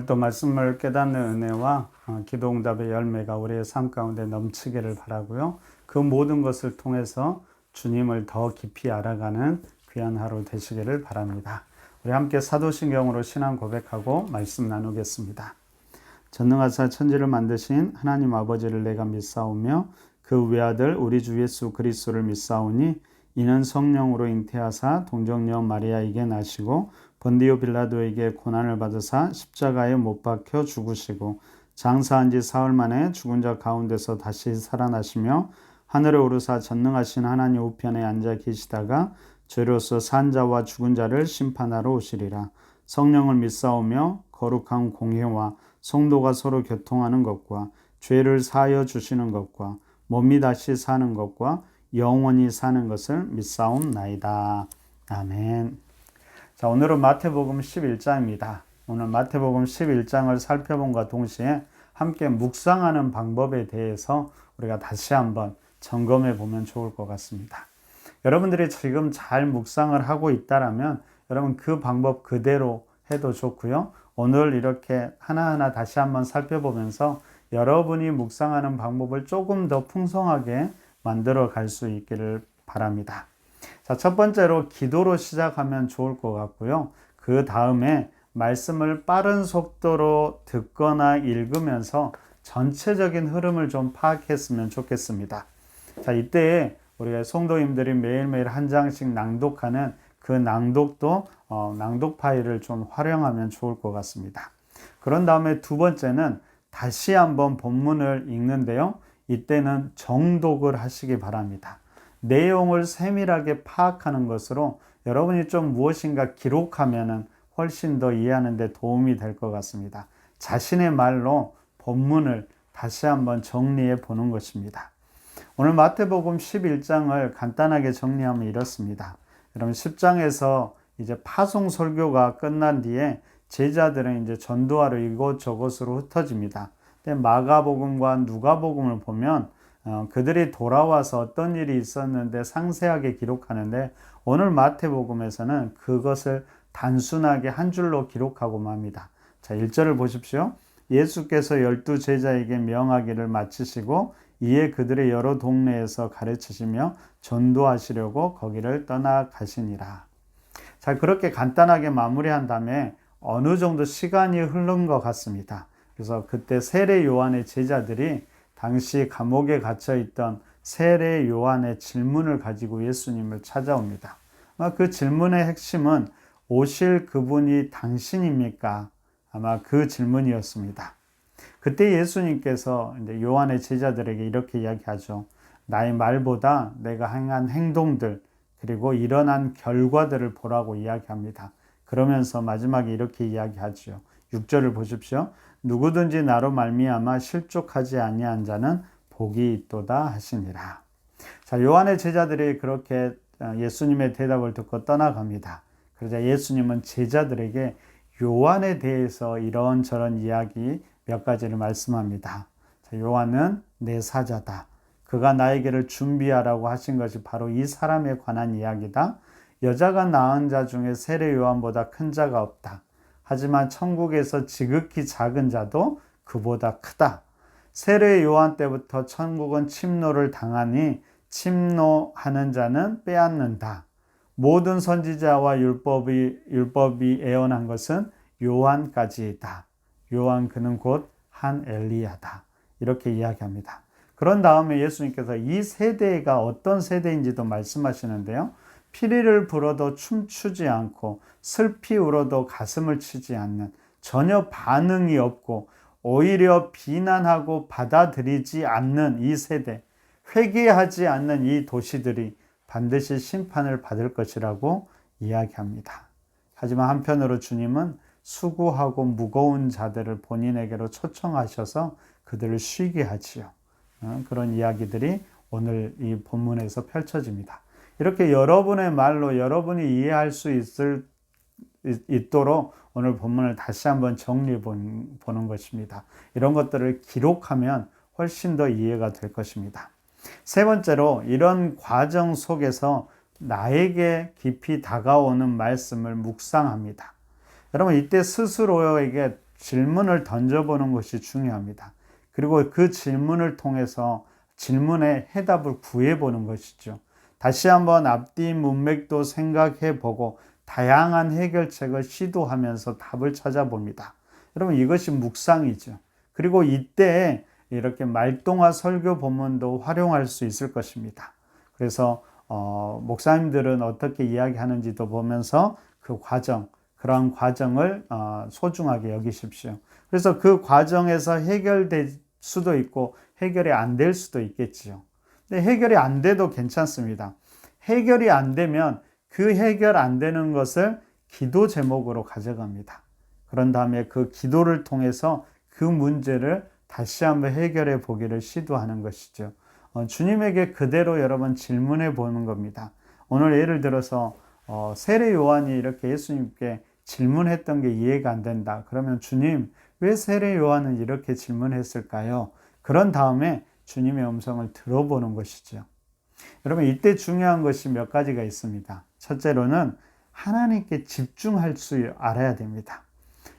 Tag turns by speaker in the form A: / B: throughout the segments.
A: 오늘도 말씀을 깨닫는 은혜와 기도응답의 열매가 우리의 삶 가운데 넘치기를 바라고요. 그 모든 것을 통해서 주님을 더 깊이 알아가는 귀한 하루 되시기를 바랍니다. 우리 함께 사도신경으로 신앙 고백하고 말씀 나누겠습니다. 전능하사 천지를 만드신 하나님 아버지를 내가 믿사오며 그 외아들 우리 주 예수 그리스도를 믿사오니 이는 성령으로 잉태하사 동정녀 마리아에게 나시고 본디오 빌라도에게 고난을 받으사 십자가에 못 박혀 죽으시고 장사한 지 사흘 만에 죽은 자 가운데서 다시 살아나시며 하늘에 오르사 전능하신 하나님 우편에 앉아 계시다가 죄로서 산 자와 죽은 자를 심판하러 오시리라. 성령을 믿사오며 거룩한 공회와 성도가 서로 교통하는 것과 죄를 사하여 주시는 것과 몸이 다시 사는 것과 영원히 사는 것을 믿사옵나이다. 아멘. 자, 오늘은 마태복음 11장입니다. 오늘 마태복음 11장을 살펴본과 동시에 함께 묵상하는 방법에 대해서 우리가 다시 한번 점검해 보면 좋을 것 같습니다. 여러분들이 지금 잘 묵상을 하고 있다라면 여러분 그 방법 그대로 해도 좋고요. 오늘 이렇게 하나하나 다시 한번 살펴보면서 여러분이 묵상하는 방법을 조금 더 풍성하게 만들어 갈 수 있기를 바랍니다. 자, 첫 번째로 기도로 시작하면 좋을 것 같고요. 그 다음에 말씀을 빠른 속도로 듣거나 읽으면서 전체적인 흐름을 좀 파악했으면 좋겠습니다. 자, 이때에 우리가 성도님들이 매일매일 한 장씩 낭독하는 그 낭독도 낭독 파일을 좀 활용하면 좋을 것 같습니다. 그런 다음에 두 번째는 다시 한번 본문을 읽는데요. 이때는 정독을 하시기 바랍니다. 내용을 세밀하게 파악하는 것으로 여러분이 좀 무엇인가 기록하면 훨씬 더 이해하는 데 도움이 될 것 같습니다. 자신의 말로 본문을 다시 한번 정리해 보는 것입니다. 오늘 마태복음 11장을 간단하게 정리하면 이렇습니다. 여러분 10장에서 이제 파송 설교가 끝난 뒤에 제자들은 이제 전도하러 이곳저곳으로 흩어집니다. 근데 마가복음과 누가복음을 보면 그들이 돌아와서 어떤 일이 있었는데 상세하게 기록하는데 오늘 마태복음에서는 그것을 단순하게 한 줄로 기록하고 맙니다. 자, 1절을 보십시오. 예수께서 12 제자에게 명하기를 마치시고 이에 그들의 여러 동네에서 가르치시며 전도하시려고 거기를 떠나가시니라. 자, 그렇게 간단하게 마무리한 다음에 어느 정도 시간이 흐른 것 같습니다. 그래서 그때 세례 요한의 제자들이 당시 감옥에 갇혀 있던 세례 요한의 질문을 가지고 예수님을 찾아옵니다. 그 질문의 핵심은 오실 그분이 당신입니까? 아마 그 질문이었습니다. 그때 예수님께서 이제 요한의 제자들에게 이렇게 이야기하죠. 나의 말보다 내가 행한 행동들 그리고 일어난 결과들을 보라고 이야기합니다. 그러면서 마지막에 이렇게 이야기하죠. 6절을 보십시오. 누구든지 나로 말미암아 실족하지 아니한 자는 복이 있도다 하시니라. 자, 요한의 제자들이 그렇게 예수님의 대답을 듣고 떠나갑니다. 그러자 예수님은 제자들에게 요한에 대해서 이런저런 이야기 몇 가지를 말씀합니다. 자, 요한은 내 사자다. 그가 나에게를 준비하라고 하신 것이 바로 이 사람에 관한 이야기다. 여자가 낳은 자 중에 세례 요한보다 큰 자가 없다. 하지만 천국에서 지극히 작은 자도 그보다 크다. 세례 요한 때부터 천국은 침노를 당하니 침노하는 자는 빼앗는다. 모든 선지자와 율법이 예언한 것은 요한까지이다. 요한 그는 곧 한 엘리야다. 이렇게 이야기합니다. 그런 다음에 예수님께서 이 세대가 어떤 세대인지도 말씀하시는데요. 피리를 불어도 춤추지 않고 슬피 울어도 가슴을 치지 않는 전혀 반응이 없고 오히려 비난하고 받아들이지 않는 이 세대, 회개하지 않는 이 도시들이 반드시 심판을 받을 것이라고 이야기합니다. 하지만 한편으로 주님은 수고하고 무거운 자들을 본인에게로 초청하셔서 그들을 쉬게 하지요. 그런 이야기들이 오늘 이 본문에서 펼쳐집니다. 이렇게 여러분의 말로 여러분이 이해할 수 있도록 오늘 본문을 다시 한번 정리해 보는 것입니다. 이런 것들을 기록하면 훨씬 더 이해가 될 것입니다. 세 번째로 이런 과정 속에서 나에게 깊이 다가오는 말씀을 묵상합니다. 여러분 이때 스스로에게 질문을 던져보는 것이 중요합니다. 그리고 그 질문을 통해서 질문의 해답을 구해보는 것이죠. 다시 한번 앞뒤 문맥도 생각해보고 다양한 해결책을 시도하면서 답을 찾아봅니다. 여러분, 이것이 묵상이죠. 그리고 이때 이렇게 말동화 설교 본문도 활용할 수 있을 것입니다. 그래서 목사님들은 어떻게 이야기하는지도 보면서 그 과정, 그러한 과정을 소중하게 여기십시오. 그래서 그 과정에서 해결될 수도 있고 해결이 안 될 수도 있겠지요. 근데 해결이 안 돼도 괜찮습니다. 해결이 안 되면 그 해결 안 되는 것을 기도 제목으로 가져갑니다. 그런 다음에 그 기도를 통해서 그 문제를 다시 한번 해결해 보기를 시도하는 것이죠. 주님에게 그대로 여러분 질문해 보는 겁니다. 오늘 예를 들어서 세례 요한이 이렇게 예수님께 질문했던 게 이해가 안 된다. 그러면 주님, 왜 세례 요한은 이렇게 질문했을까요? 그런 다음에 주님의 음성을 들어보는 것이죠. 여러분, 이때 중요한 것이 몇 가지가 있습니다. 첫째로는 하나님께 집중할 수 알아야 됩니다.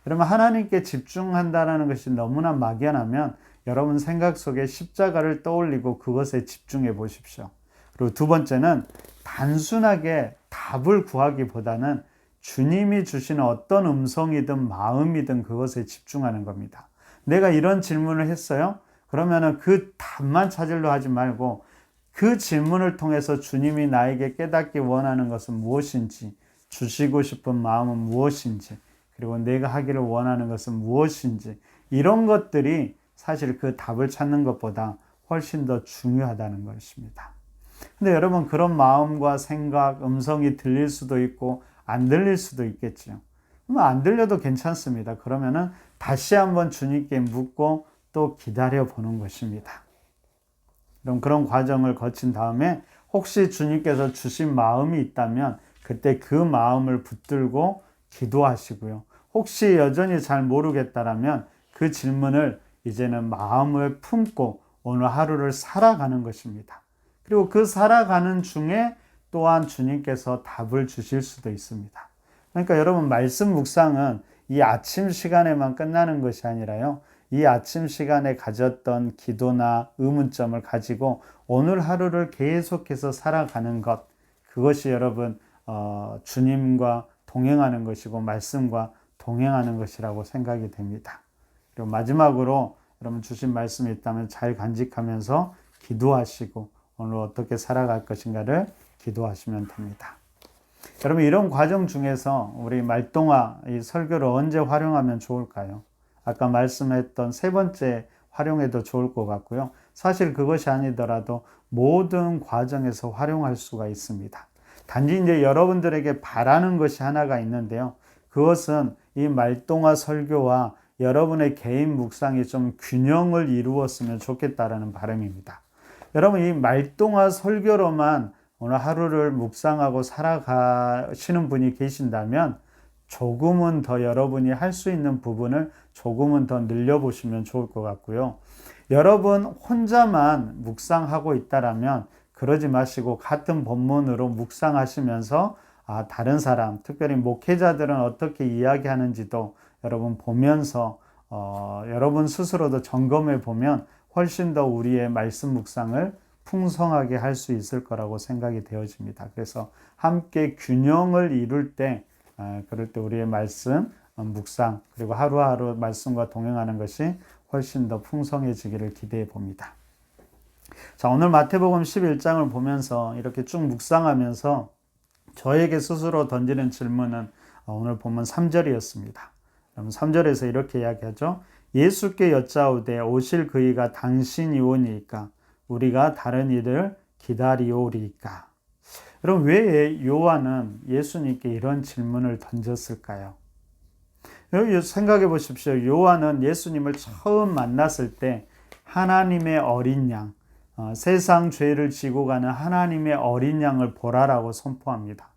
A: 여러분, 하나님께 집중한다는 것이 너무나 막연하면 여러분 생각 속에 십자가를 떠올리고 그것에 집중해 보십시오. 그리고 두 번째는 단순하게 답을 구하기보다는 주님이 주시는 어떤 음성이든 마음이든 그것에 집중하는 겁니다. 내가 이런 질문을 했어요? 그러면은 그 답만 찾으려 하지 말고 그 질문을 통해서 주님이 나에게 깨닫기 원하는 것은 무엇인지, 주시고 싶은 마음은 무엇인지, 그리고 내가 하기를 원하는 것은 무엇인지, 이런 것들이 사실 그 답을 찾는 것보다 훨씬 더 중요하다는 것입니다. 근데 여러분, 그런 마음과 생각, 음성이 들릴 수도 있고 안 들릴 수도 있겠죠. 안 들려도 괜찮습니다. 그러면은 다시 한번 주님께 묻고 또 기다려 보는 것입니다. 그런 과정을 거친 다음에 혹시 주님께서 주신 마음이 있다면 그때 그 마음을 붙들고 기도하시고요. 혹시 여전히 잘 모르겠다라면 그 질문을 이제는 마음을 품고 오늘 하루를 살아가는 것입니다. 그리고 그 살아가는 중에 또한 주님께서 답을 주실 수도 있습니다. 그러니까 여러분, 말씀 묵상은 이 아침 시간에만 끝나는 것이 아니라요, 이 아침 시간에 가졌던 기도나 의문점을 가지고 오늘 하루를 계속해서 살아가는 것, 그것이 여러분 주님과 동행하는 것이고 말씀과 동행하는 것이라고 생각이 됩니다. 그리고 마지막으로 여러분 주신 말씀이 있다면 잘 간직하면서 기도하시고 오늘 어떻게 살아갈 것인가를 기도하시면 됩니다. 여러분, 이런 과정 중에서 우리 말동화 이 설교를 언제 활용하면 좋을까요? 아까 말씀했던 세 번째 활용해도 좋을 것 같고요. 사실 그것이 아니더라도 모든 과정에서 활용할 수가 있습니다. 단지 이제 여러분들에게 바라는 것이 하나가 있는데요. 그것은 이 말동화 설교와 여러분의 개인 묵상이 좀 균형을 이루었으면 좋겠다라는 바람입니다. 여러분, 이 말동화 설교로만 오늘 하루를 묵상하고 살아가시는 분이 계신다면 조금은 더 여러분이 할 수 있는 부분을 조금은 더 늘려보시면 좋을 것 같고요. 여러분 혼자만 묵상하고 있다라면 그러지 마시고 같은 본문으로 묵상하시면서 다른 사람, 특별히 목회자들은 어떻게 이야기하는지도 여러분 보면서 여러분 스스로도 점검해 보면 훨씬 더 우리의 말씀 묵상을 풍성하게 할 수 있을 거라고 생각이 되어집니다. 그래서 함께 균형을 이룰 때 그럴 때 우리의 말씀, 묵상, 그리고 하루하루 말씀과 동행하는 것이 훨씬 더 풍성해지기를 기대해 봅니다. 자, 오늘 마태복음 11장을 보면서 이렇게 쭉 묵상하면서 저에게 스스로 던지는 질문은 오늘 본문 3절이었습니다. 3절에서 이렇게 이야기하죠. 예수께 여짜오되 오실 그이가 당신이오니이까 우리가 다른 이를 기다리오리이까. 여러분, 왜 요한은 예수님께 이런 질문을 던졌을까요? 생각해 보십시오. 요한은 예수님을 처음 만났을 때 하나님의 어린 양, 세상 죄를 지고 가는 하나님의 어린 양을 보라라고 선포합니다.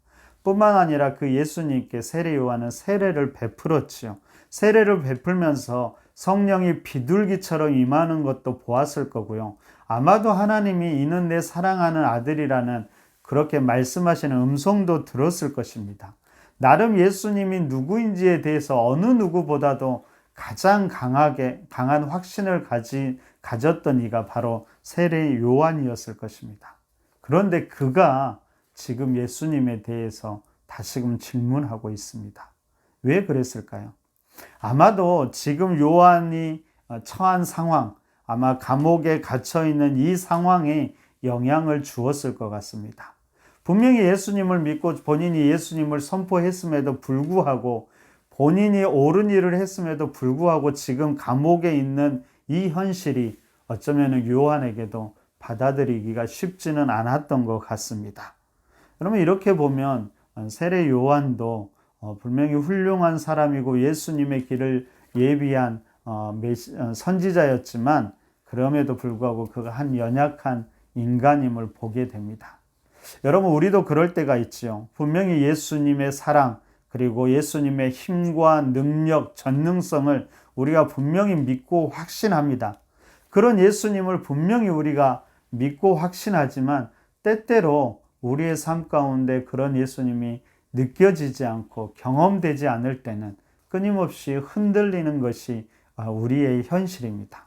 A: 뿐만 아니라 그 예수님께 세례 요한은 세례를 베풀었지요. 세례를 베풀면서 성령이 비둘기처럼 임하는 것도 보았을 거고요. 아마도 하나님이 이는 내 사랑하는 아들이라는 그렇게 말씀하시는 음성도 들었을 것입니다. 나름 예수님이 누구인지에 대해서 어느 누구보다도 가장 강한 확신을 가졌던 이가 바로 세례 요한이었을 것입니다. 그런데 그가 지금 예수님에 대해서 다시금 질문하고 있습니다. 왜 그랬을까요? 아마도 지금 요한이 처한 상황, 아마 감옥에 갇혀 있는 이 상황에 영향을 주었을 것 같습니다. 분명히 예수님을 믿고 본인이 예수님을 선포했음에도 불구하고, 본인이 옳은 일을 했음에도 불구하고 지금 감옥에 있는 이 현실이 어쩌면 요한에게도 받아들이기가 쉽지는 않았던 것 같습니다. 그러면 이렇게 보면 세례 요한도 분명히 훌륭한 사람이고 예수님의 길을 예비한 선지자였지만, 그럼에도 불구하고 그가 한 연약한 인간임을 보게 됩니다. 여러분, 우리도 그럴 때가 있지요. 분명히 예수님의 사랑, 그리고 예수님의 힘과 능력, 전능성을 우리가 분명히 믿고 확신합니다. 그런 예수님을 분명히 우리가 믿고 확신하지만, 때때로 우리의 삶 가운데 그런 예수님이 느껴지지 않고 경험되지 않을 때는 끊임없이 흔들리는 것이 우리의 현실입니다.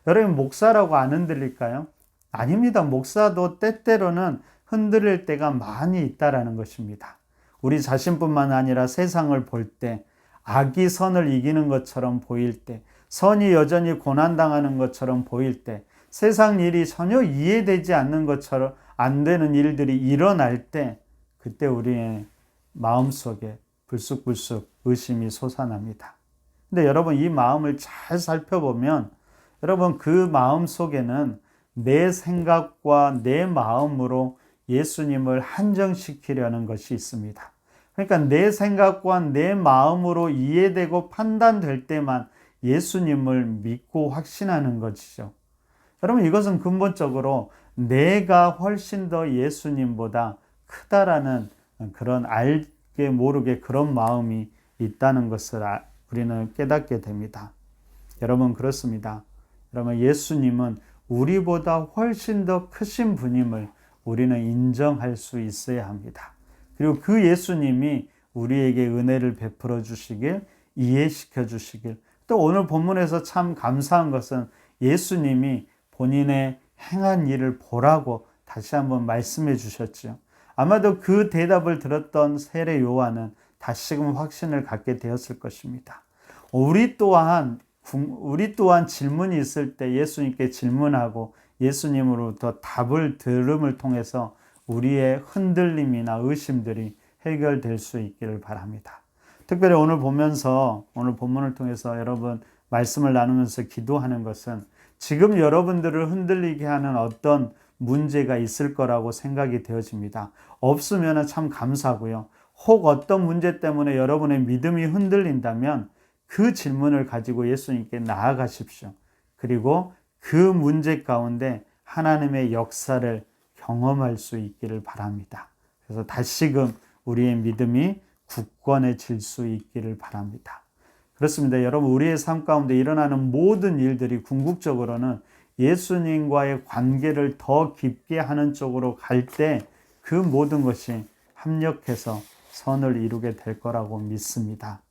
A: 여러분, 목사라고 안 흔들릴까요? 아닙니다. 목사도 때때로는 흔들릴 때가 많이 있다라는 것입니다. 우리 자신뿐만 아니라 세상을 볼 때, 악이 선을 이기는 것처럼 보일 때, 선이 여전히 고난당하는 것처럼 보일 때, 세상 일이 전혀 이해되지 않는 것처럼 안 되는 일들이 일어날 때, 그때 우리의 마음속에 불쑥불쑥 의심이 솟아납니다. 근데 여러분, 이 마음을 잘 살펴보면 여러분, 그 마음 속에는 내 생각과 내 마음으로 예수님을 한정시키려는 것이 있습니다. 그러니까 내 생각과 내 마음으로 이해되고 판단될 때만 예수님을 믿고 확신하는 것이죠. 여러분, 이것은 근본적으로 내가 훨씬 더 예수님보다 크다라는 그런 알게 모르게 그런 마음이 있다는 것을 우리는 깨닫게 됩니다. 여러분, 그렇습니다. 여러분, 예수님은 우리보다 훨씬 더 크신 분임을 우리는 인정할 수 있어야 합니다. 그리고 그 예수님이 우리에게 은혜를 베풀어 주시길, 이해시켜 주시길, 또 오늘 본문에서 참 감사한 것은 예수님이 본인의 행한 일을 보라고 다시 한번 말씀해 주셨죠. 아마도 그 대답을 들었던 세례 요한은 다시금 확신을 갖게 되었을 것입니다. 우리 또한 질문이 있을 때 예수님께 질문하고 예수님으로부터 답을 들음을 통해서 우리의 흔들림이나 의심들이 해결될 수 있기를 바랍니다. 특별히 오늘 본문을 통해서 여러분 말씀을 나누면서 기도하는 것은 지금 여러분들을 흔들리게 하는 어떤 문제가 있을 거라고 생각이 되어집니다. 없으면 참 감사하고요. 혹 어떤 문제 때문에 여러분의 믿음이 흔들린다면 그 질문을 가지고 예수님께 나아가십시오. 그리고 그 문제 가운데 하나님의 역사를 경험할 수 있기를 바랍니다. 그래서 다시금 우리의 믿음이 굳건해질 수 있기를 바랍니다. 그렇습니다. 여러분, 우리의 삶 가운데 일어나는 모든 일들이 궁극적으로는 예수님과의 관계를 더 깊게 하는 쪽으로 갈 때 그 모든 것이 합력해서 선을 이루게 될 거라고 믿습니다.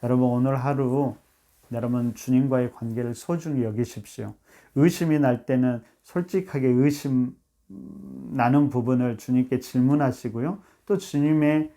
A: 여러분, 오늘 하루 여러분 주님과의 관계를 소중히 여기십시오. 의심이 날 때는 솔직하게 의심 나는 부분을 주님께 질문하시고요. 또 주님의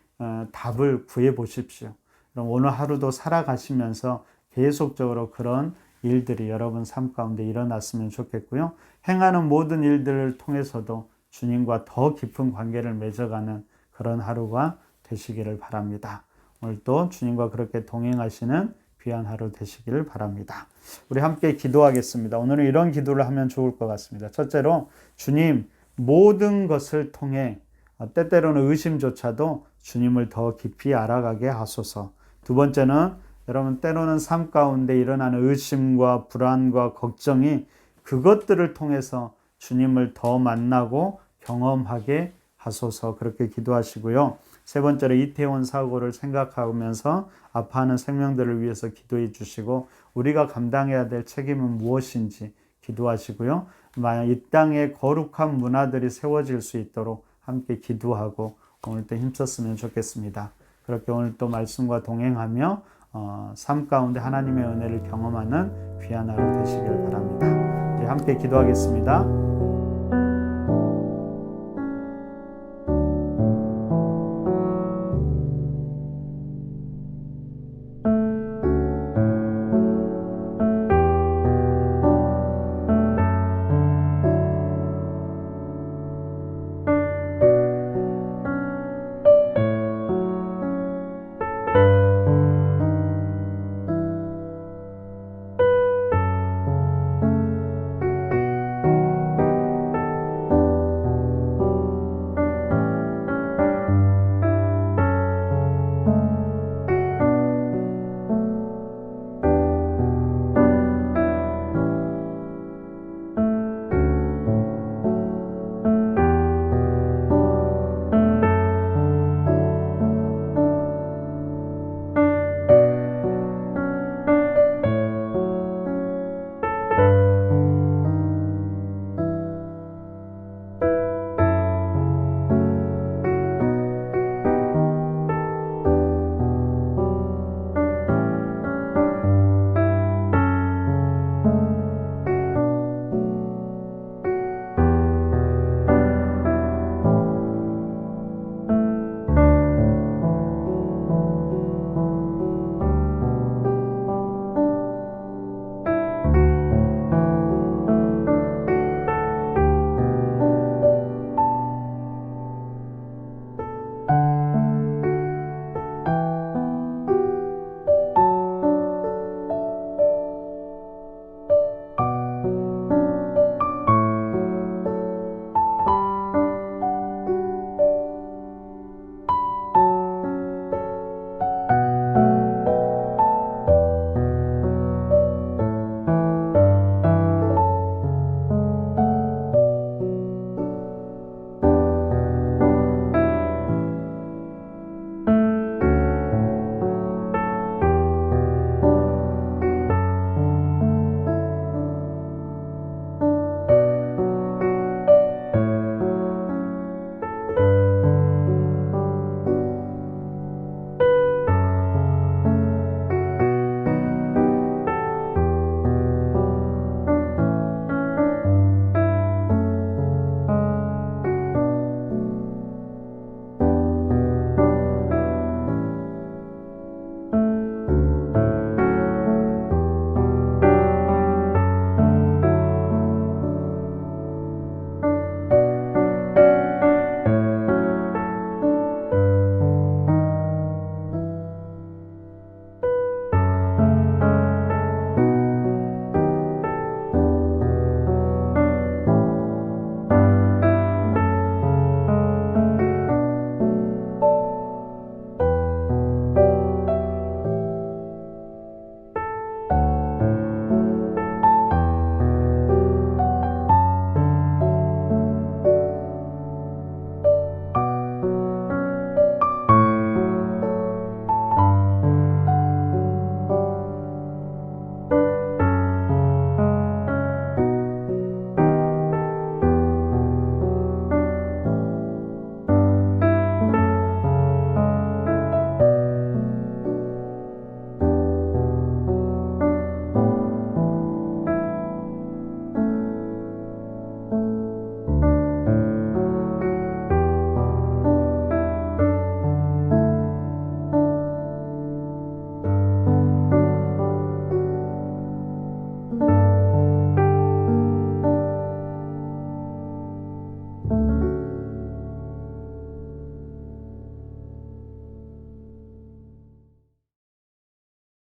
A: 답을 구해 보십시오. 그럼 오늘 하루도 살아가시면서 계속적으로 그런 일들이 여러분 삶 가운데 일어났으면 좋겠고요. 행하는 모든 일들을 통해서도 주님과 더 깊은 관계를 맺어가는 그런 하루가 되시기를 바랍니다. 오늘도 주님과 그렇게 동행하시는 귀한 하루 되시기를 바랍니다. 우리 함께 기도하겠습니다. 오늘은 이런 기도를 하면 좋을 것 같습니다. 첫째로, 주님, 모든 것을 통해 때때로는 의심조차도 주님을 더 깊이 알아가게 하소서. 두 번째는, 여러분, 때로는 삶 가운데 일어나는 의심과 불안과 걱정이 그것들을 통해서 주님을 더 만나고 경험하게 하소서. 그렇게 기도하시고요. 세 번째로, 이태원 사고를 생각하면서 아파하는 생명들을 위해서 기도해 주시고, 우리가 감당해야 될 책임은 무엇인지 기도하시고요. 만약 이 땅에 거룩한 문화들이 세워질 수 있도록 함께 기도하고 오늘도 힘썼으면 좋겠습니다. 그렇게 오늘도 말씀과 동행하며 삶 가운데 하나님의 은혜를 경험하는 귀한 하루 되시길 바랍니다. 함께 기도하겠습니다.